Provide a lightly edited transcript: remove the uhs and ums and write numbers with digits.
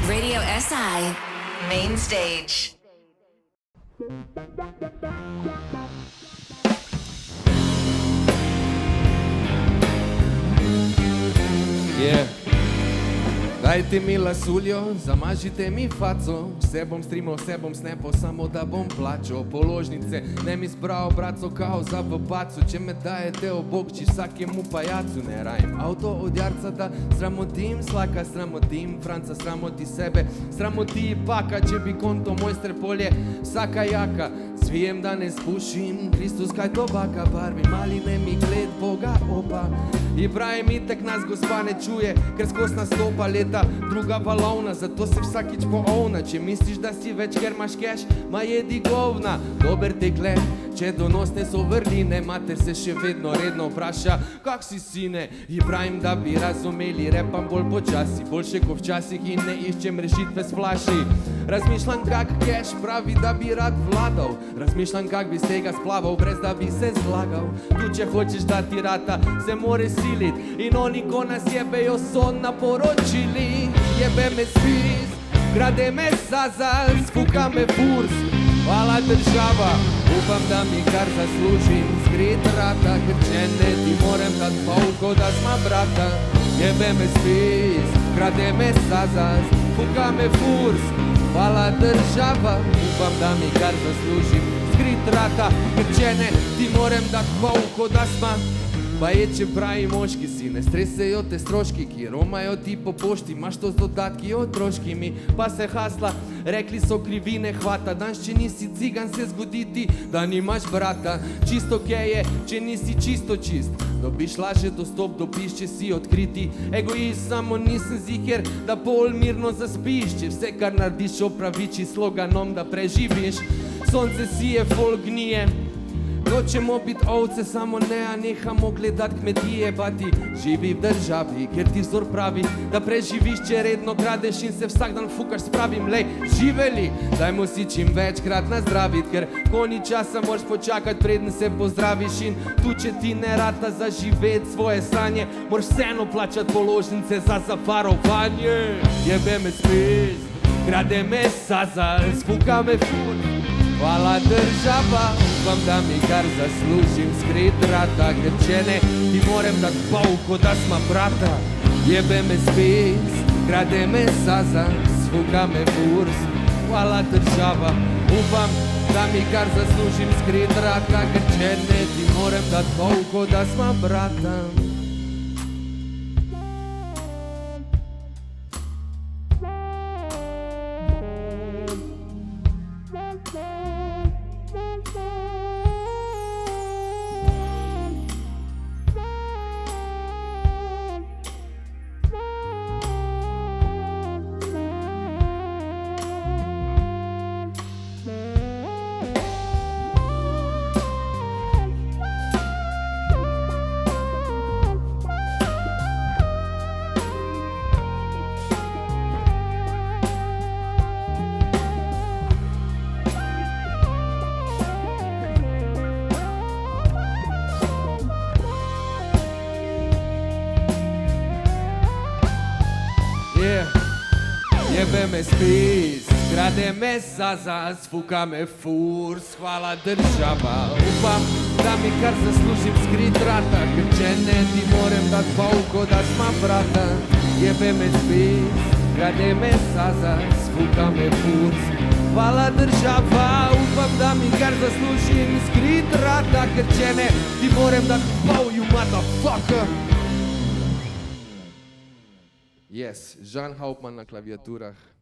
Radio SI Main Stage. Yeah. Dajte mi lasuljo, zamažite mi faco, vse bom streamal, vse bom snapal, samo da bom plačal položnice, ne mi zbral braco kao za v pacu, če me dajete obokči vsakemu pajacu, ne rajem avto od jarca, da sramotim slaka, sramotim Franca, sramoti sebe, sramoti paka, če bi konto mojster polje, vsaka jaka, svijem da ne spušim, Kristus kaj to baka, barvi maline mi gled Boga opa, Ibrahim itek nas gospa ne čuje, ker skos nastopa leta druga valovna, zato se vsakič poovna, če misliš, da si več, ker imaš keš, ma jedi govna, dober tekle, če donosne so vrline, mater se še vedno redno vpraša, kak si sine, Ibrahim, da bi razumeli, repam bolj počasi, boljše ko včasih in ne iščem rešitve s flaši, razmišljam kak keš pravi, da bi rad vladal, razmišljam kak bi z tega splaval, brez da bi se zlagal, tu če hočeš da ti rata, se more silit, in oni ko nas jebejo so naporočili, jebe me spis, grade me sazal, sfuka me furs, hvala država, upam da mi kar zaslužim, zgret rata, ker če ne ti morem dat polko, da sma brata, jebe me spis, grade me sazal, sfuka me furs, hvala država, upam da mi kar zaslužim, zgret rata, ker če ne ti morem dat polko, da sma pa je, če pravi moški si, ne stresejo te stroški, ki romajo ti po pošti, imaš to z dodatki otroškimi, pa se hasla, rekli so krivine hvata, danes če nisi cigan se zgodi ti, da nimaš brata, čisto kje je, če nisi čisto čist, dobiš lažje dostop, dobiš, če si odkriti, egoist, samo nisem ziher, da pol mirno zaspiš, če vse, kar narediš, opraviči sloganom, da preživiš, sonce sije, folk gnije, nočemo biti ovce, samo ne, a nehamo gledat kmetije, bati živi v državi, kjer ti vzor pravi, da preživiš, če redno kradeš in se vsak dan fukaš s pravim, lej, živeli, dajmo si čim večkrat nazdravit, ker ko ni časa moraš počakat, preden se pozdraviš in tu, če ti ne rata zaživet svoje sanje, moraš vseeno plačat položnice za zavarovanje, jebe me spis, grade me sazal, sfuka me fur, hvala država, upam da mi kar zaslužim, skrit rata, ker če ne ti morem dat polko, da sma brata, jebe me spis, grade me saza, sfuka me furs, hvala država, upam da mi kar zaslužim, skrit rata, ker če ne ti morem dat polko, da sma brata. Jebe me spis, grade me saza, sfuka me furs, hvala država, upam da mi kar zaslužim, skrit rata, ker če ne ti morem dat polko, da sma brata, jebe me spis, grade me saza, sfuka me furs, hvala država, upam da mi kar zaslužim, skrit rata, ker če ne ti morem dat pol, you motherfucker. Yes, Žan Hauptmann na klaviaturah.